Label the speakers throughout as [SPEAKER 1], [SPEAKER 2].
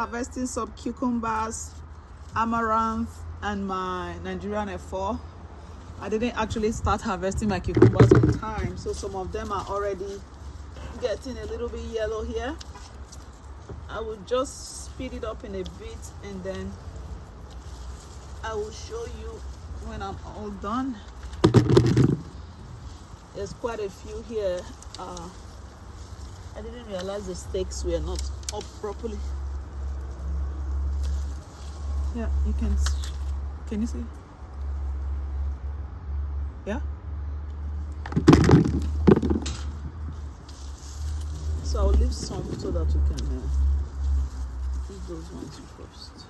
[SPEAKER 1] harvesting some cucumbers, amaranth, and my Nigerian F4. I didn't actually start harvesting my cucumbers on time, so some of them are already getting a little bit yellow here. I will just speed it up in a bit and then I will show you when I'm all done. There's quite a few here. I didn't realize the stakes were not up properly. Yeah, you can you see? Yeah. So I'll leave some so that we can eat those ones first.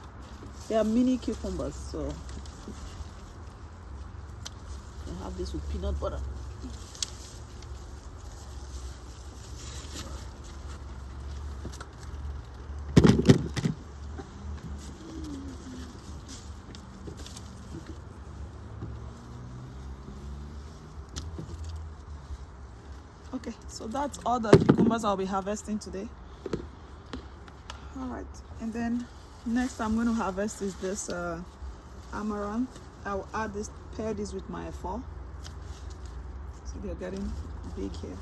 [SPEAKER 1] They are mini cucumbers, so I have this with peanut butter. Okay, so that's all the cucumbers I'll be harvesting today. All right, and then next I'm going to harvest is this amaranth. I'll pair this with my F4. So they're getting big here.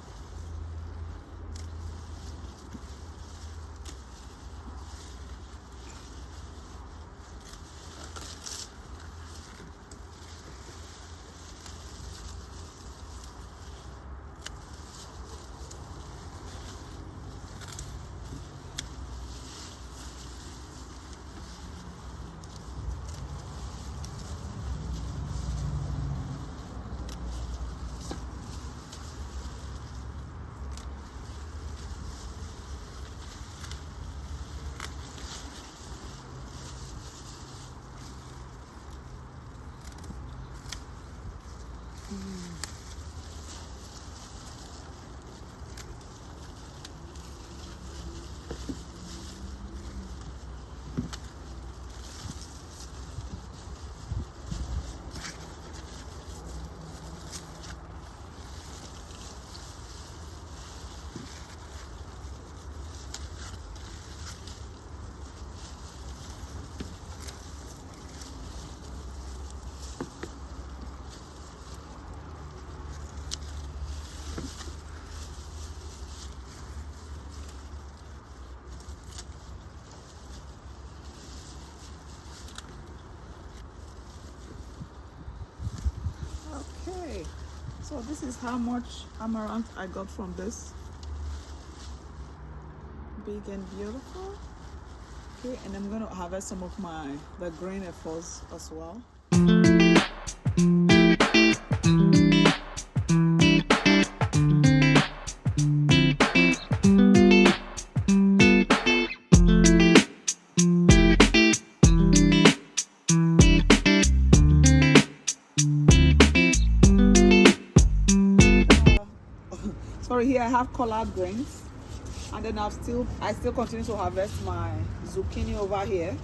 [SPEAKER 1] Okay, so this is how much amaranth I got from this. Big and beautiful. Okay, and I'm going to harvest some of the green F4s as well. Sorry, here I have collard greens, and then I still continue to harvest my zucchini over here.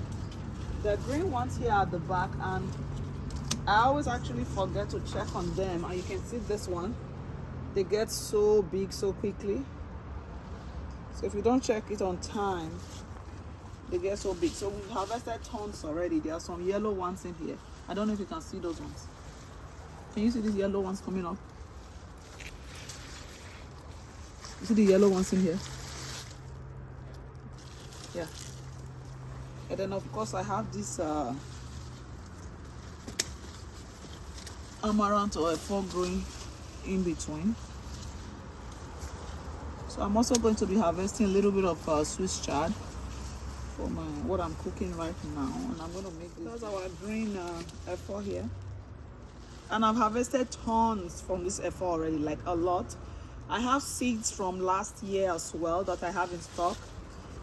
[SPEAKER 1] The green ones here at the back, and I always actually forget to check on them, and you can see this one, they get so big so quickly. So if you don't check it on time, they get so big. So we've harvested tons already. There are some yellow ones in here. I don't know if you can see those ones. Can you see these yellow ones coming up? You see the yellow ones in here? Yeah. And then of course I have this amaranth or F4 growing in between. So I'm also going to be harvesting a little bit of Swiss chard for what I'm cooking right now, and I'm going to make this. That's our green F4 here, and I've harvested tons from this F4 already, like a lot. I have seeds from last year as well that I have in stock,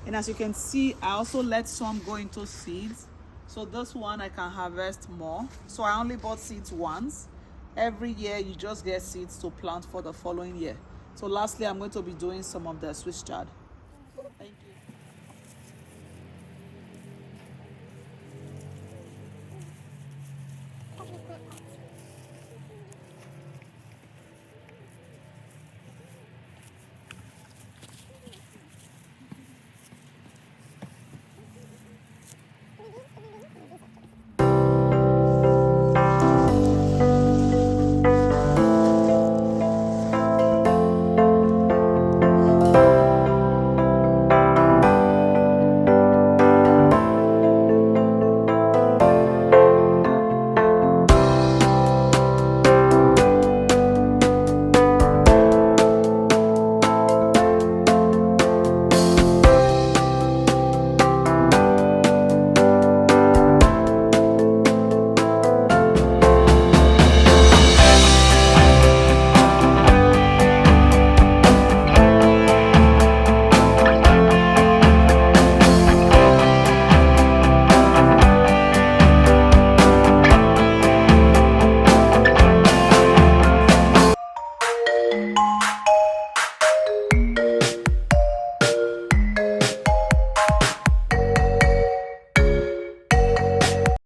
[SPEAKER 1] and as you can see, I also let some go into seeds. So this one I can harvest more. So I only bought seeds once. Every year you just get seeds to plant for the following year. So lastly, I'm going to be doing some of the Swiss chard. Thank you. Bye.